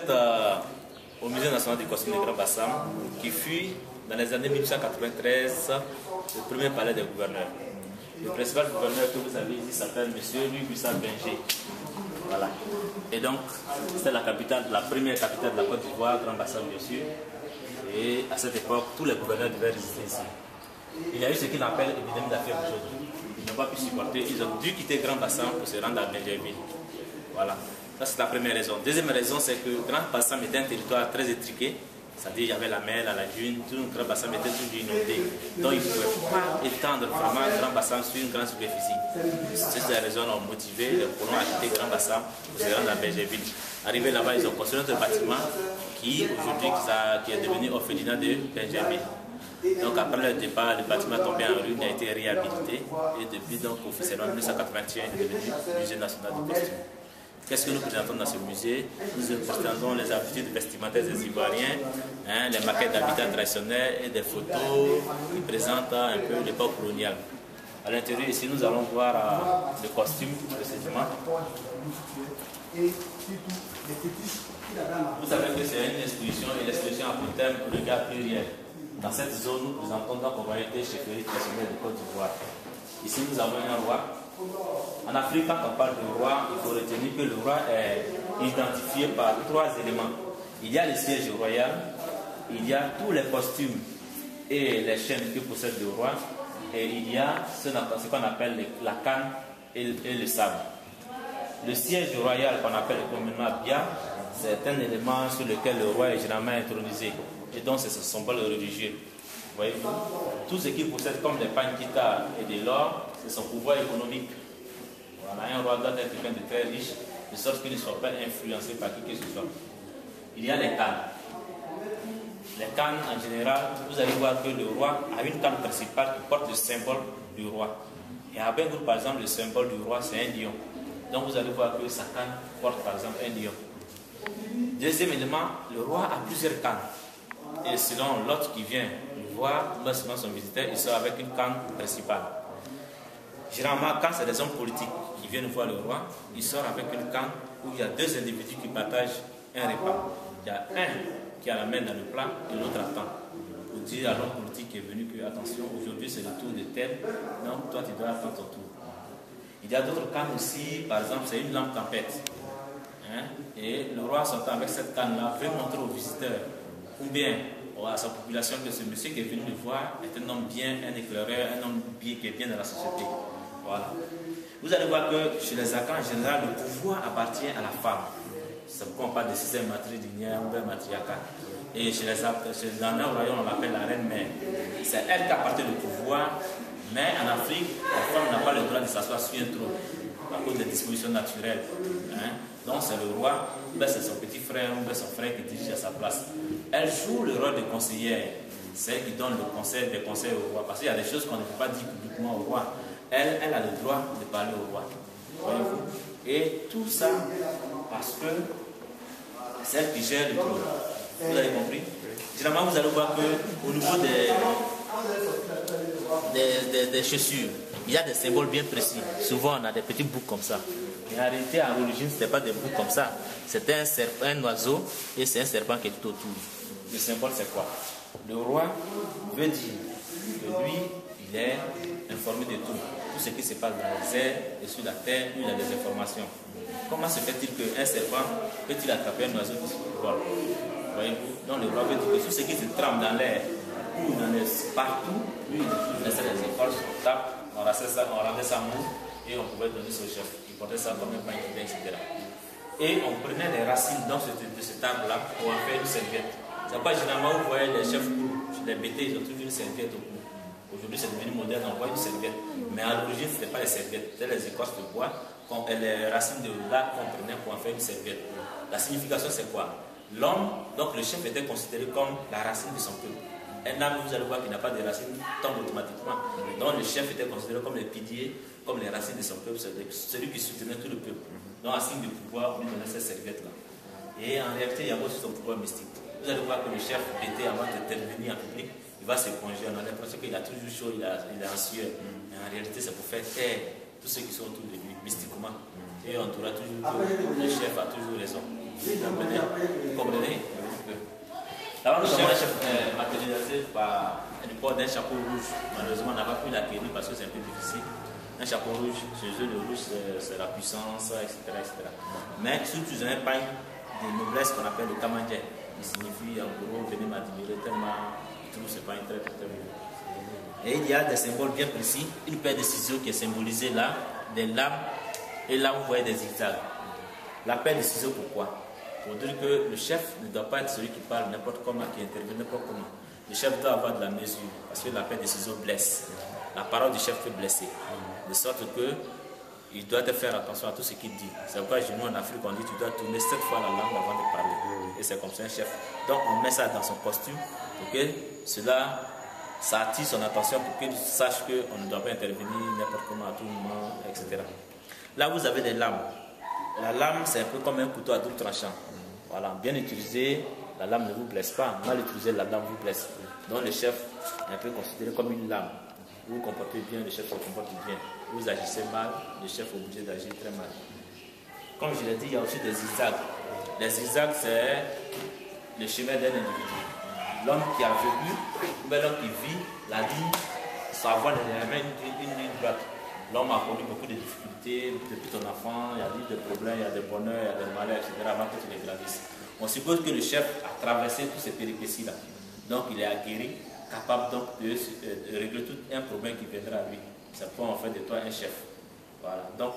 êtes au Musée national du costume de Grand Bassam, qui fut, dans les années 1893, le premier palais des gouverneurs. Le principal gouverneur que vous avez ici s'appelle M. Louis-Guissard Benger. Voilà. Et donc, c'était la capitale, la première capitale de la Côte d'Ivoire, Grand Bassam bien sûr. Et à cette époque, tous les gouverneurs devaient résider ici. Il y a eu ce qu'il appelle l'épidémie d'affaires aujourd'hui. Ils n'ont pas pu supporter, ils ont dû quitter Grand Bassam pour se rendre à Benjerville. Voilà. Ça, c'est la première raison. Deuxième raison, c'est que Grand Bassam était un territoire très étriqué. C'est-à-dire il y avait la mer, la lagune, tout le Grand Bassam était tout inondé. Donc il ne pouvait pas étendre vraiment Grand Bassam sur une grande superficie. Ces raisons ont motivé les colons à quitter Grand Bassam pour se rendre à Benjerville. Arrivés là-bas, ils ont construit notre bâtiment qui aujourd'hui est devenu orphelinat de Benjerville. Donc après le départ, le bâtiment est tombé en ruine, a été réhabilité et depuis donc officiellement en 1981, il est devenu musée national du costume. Qu'est-ce que nous présentons dans ce musée? Nous présentons les habitudes vestimentaires des Ivoiriens, les maquettes d'habitats traditionnels et des photos qui présentent un peu l'époque coloniale. À l'intérieur ici, nous allons voir le costume précisément. Vous savez que c'est une exposition et l'exposition a pour thème le regard pluriel. Dans cette zone, nous présentons donc en variété chefferie traditionnelle de Côte d'Ivoire. Ici, nous avons un roi. En Afrique, quand on parle de roi, il faut retenir que le roi est identifié par trois éléments. Il y a le siège royal, il y a tous les costumes et les chaînes que possède le roi, et il y a ce qu'on appelle la canne et le sabre. Le siège royal qu'on appelle communément Bia, c'est un élément sur lequel le roi est généralement intronisé. Et donc c'est ce symbole religieux. Voyez-vous, tout ce qu'il possède comme les pankita et de l'or, c'est son pouvoir économique. Voilà, un roi doit être quelqu'un de très riche, de sorte qu'il ne soit pas influencé par qui que ce soit. Il y a les cannes. Les cannes, en général, vous allez voir que le roi a une canne principale qui porte le symbole du roi. Et à Bengour, par exemple, le symbole du roi, c'est un lion. Donc vous allez voir que sa canne porte, par exemple, un lion. Deuxième élément, le roi a plusieurs cannes. Et selon l'hôte qui vient le voir, ou selon son visiteur, il sort avec une canne principale. Généralement, quand c'est des hommes politiques qui viennent voir le roi, il sort avec une canne où il y a deux individus qui partagent un repas. Il y a un qui a la main dans le plat et l'autre attend. Pour dire à l'homme politique qui est venu que, attention, aujourd'hui c'est le tour de tel, donc toi tu dois faire ton tour. Il y a d'autres cannes aussi, par exemple, c'est une lampe tempête. Et le roi s'entend avec cette canne-là, veut montrer aux visiteurs ou bien à sa population que ce monsieur qui est venu le voir est un homme bien, un éclaireur, un homme bien, qui est bien dans la société. Voilà. Vous allez voir que chez les Akans, en général, le pouvoir appartient à la femme. C'est pourquoi on parle de système matrilinéaire ou matriarcal. Et chez les Akans, dans notre royaume, on l'appelle la reine-mère. C'est elle qui appartient le pouvoir, mais en Afrique, la femme n'a pas le droit de s'asseoir sur un trône à cause des dispositions naturelles. Donc c'est le roi, c'est son petit frère ou son frère qui dirige à sa place. Elle joue le rôle de conseillère, c'est elle qui donne des conseils au roi, parce qu'il y a des choses qu'on ne peut pas dire publiquement au roi. Elle a le droit de parler au roi. Voyez-vous? Et tout ça parce que c'est elle qui gère le trône. Vous avez compris? Généralement, vous allez voir qu'au niveau des chaussures, il y a des symboles bien précis. Souvent, on a des petits boucles comme ça. Mais en réalité, à l'origine, ce n'était pas des boucles comme ça. C'était un oiseau et c'est un serpent qui est tout autour. Le symbole, c'est quoi? Le roi veut dire que lui, il est informé de tout. Tout ce qui se passe dans les airs et sur la terre, lui, il a des informations. Comment se fait-il qu'un serpent peut-il attraper un oiseau qui se vole? Voyez-vous? Donc le roi veut dire que tout ce qui se trame dans l'air ou dans les partout, lui, il laissait les écoles, on tape, on rendait ça mou et on pouvait donner ce chef. Il portait ça comme un pain, etc. Et on prenait les racines de cet arbre-là pour en faire une serviette. C'est pas généralement vous voyez les chefs chez les BT, ils ont toujours une serviette au cou. Aujourd'hui c'est devenu moderne, on voit une serviette. Mais à l'origine ce n'était pas les serviettes, c'était les écorces de bois et les racines de l'arbre qu'on prenait pour en faire une serviette. La signification c'est quoi? L'homme, donc le chef était considéré comme la racine de son peuple. Un arbre, vous allez voir qu'il n'a pas de racines, tombe automatiquement. Donc le chef était considéré comme les piliers, comme les racines de son peuple, celui qui soutenait tout le peuple. Donc en signe de pouvoir, on lui donnait cette serviette-là. Et en réalité, il y a aussi son pouvoir mystique. Vous allez voir que le chef était, avant d'intervenir en public, il va s'éponger. On a l'impression qu'il a toujours chaud, il est en sueur. Mais en réalité, c'est pour faire taire tout tous ceux qui sont autour de lui, mystiquement. Et on trouvera toujours que le chef a toujours raison. Vous comprenez? Là-bas, nous avons un chef matérialisé par le port d'un chapeau rouge. Malheureusement, on n'a pas pu l'acquérir parce que c'est un peu difficile. Un chapeau rouge, chez eux, le rouge, c'est la puissance, etc., etc. Mais surtout, ils ont un pain de noblesse qu'on appelle le kamandje. Il signifie, en gros, venez m'admirer tellement je trouve ce pain très, très, très beau. Et il y a des symboles bien précis. Une paire de ciseaux qui est symbolisée là, des lames, et là, vous voyez des zigzags. La paire de ciseaux, pourquoi? Pour dire que le chef ne doit pas être celui qui parle n'importe comment, qui intervient n'importe comment. Le chef doit avoir de la mesure, parce que la paire de ciseaux blesse. La parole du chef peut blesser. De sorte que il doit faire attention à tout ce qu'il dit. C'est pourquoi chez nous en Afrique, on dit tu dois tourner 7 fois la langue avant de parler. Et c'est comme ça un chef. Donc on met ça dans son costume pour que cela, ça attire son attention, pour qu'il sache qu'on ne doit pas intervenir n'importe comment à tout moment, etc. Là, vous avez des lames. La lame, c'est un peu comme un couteau à double tranchant. Voilà, bien utilisé, la lame ne vous blesse pas. Mal utilisé, la lame vous blesse. Donc le chef est un peu considéré comme une lame. Vous vous comportez bien, le chef se comporte bien. Vous agissez mal, le chef est obligé d'agir très mal. Comme je l'ai dit, il y a aussi des zigzags. Les zigzags, c'est le chemin d'un individu. L'homme qui a vécu, ou bien l'homme qui vit, la ligne, sa voie n'est jamais une ligne droite. L'homme a connu beaucoup de difficultés depuis ton enfant, il y a eu des problèmes, il y a des bonheurs, il y a des malheurs, etc. avant que tu les gravisses. On suppose que le chef a traversé tous ces péripéties-là. Donc il est aguerri, capable donc de régler tout un problème qui viendra à lui. C'est pourquoi on fait de toi un chef. Voilà. Donc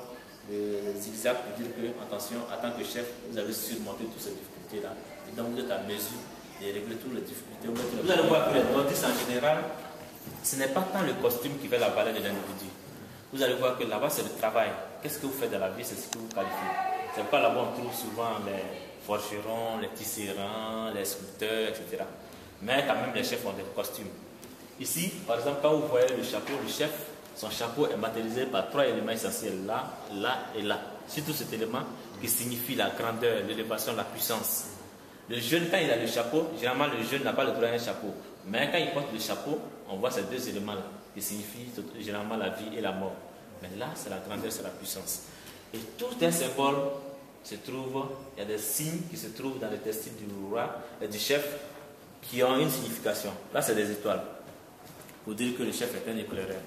le zigzag peut dire que, attention, en tant que chef, vous avez surmonté toutes ces difficultés-là. Et donc vous êtes à mesure de régler toutes les difficultés. Vous allez voir que les nordistes en général, ce n'est pas tant le costume qui fait la valeur de l'individu. Vous allez voir que là-bas, c'est le travail. Qu'est-ce que vous faites dans la vie? C'est ce que vous qualifiez. C'est pas là-bas on trouve souvent les forgerons, les tisserands, les sculpteurs, etc. Mais quand même, les chefs ont des costumes. Ici, par exemple, quand vous voyez le chapeau, le chef, son chapeau est matérialisé par 3 éléments essentiels, là, là et là. Surtout cet élément qui signifie la grandeur, l'élévation, la puissance. Le jeune, quand il a le chapeau, généralement le jeune n'a pas le droit à un chapeau. Mais quand il porte le chapeau, on voit ces 2 éléments-là qui signifient généralement la vie et la mort. Mais là, c'est la grandeur, c'est la puissance. Et tout un symbole se trouve, il y a des signes qui se trouvent dans les testicules du roi et du chef qui ont une signification. Là, c'est des étoiles. Pour dire que le chef est un éclaireur.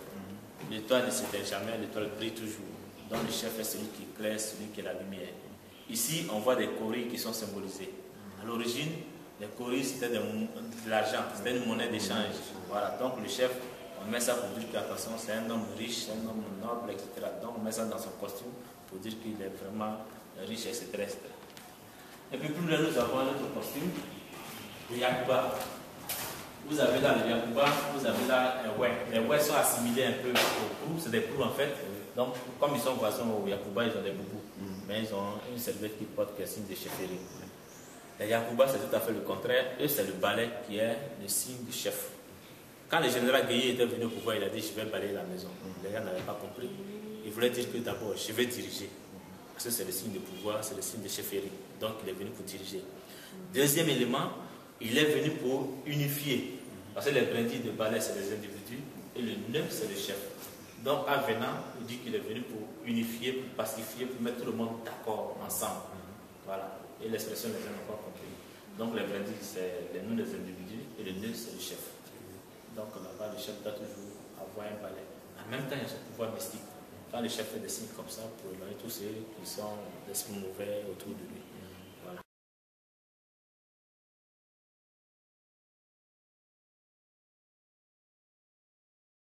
L'étoile ne s'éteint jamais, l'étoile brille toujours. Donc le chef est celui qui éclaire, celui qui est la lumière. Ici, on voit des coris qui sont symbolisés. À l'origine, les coris, c'était de l'argent, c'était une monnaie d'échange. Voilà, donc le chef, on met ça pour dire qu'attention, c'est un homme riche, un homme noble, etc. Donc on met ça dans son costume pour dire qu'il est vraiment riche, etc. Et puis plus loin, nous avons un autre costume, le Yakuba. Vous avez là le Yakuba, vous avez là un ouais. Les ouais sont assimilés un peu aux poux, c'est des poux en fait. Donc comme ils sont voisins au Yakuba, ils ont des boubous. Mais ils ont une serviette qui porte qui est signe de chefferie. Les Yakuba, c'est tout à fait le contraire. Eux, c'est le balai qui est le signe du chef. Quand le général Gueye était venu au pouvoir, il a dit je vais balayer la maison. Les gens n'avaient pas compris. Il voulait dire que d'abord, je vais diriger. Parce que c'est le signe de pouvoir, c'est le signe de chefferie. Donc il est venu pour diriger. Deuxième élément, il est venu pour unifier. Parce que les brindilles de balai, c'est les individus. Et le neuf, c'est le chef. Donc, en venant, il dit qu'il est venu pour unifier, pour pacifier, pour mettre tout le monde d'accord ensemble. Voilà. Et l'expression, les gens n'ont pas compris. Donc, les brindilles, c'est les noms des individus. Et le neuf, c'est le chef. Donc, là-bas, le chef doit toujours avoir un balai. En même temps, il y a ce pouvoir mystique. Quand le chef fait des signes comme ça, pour éloigner tous ceux qui sont d'esprit mauvais autour de lui.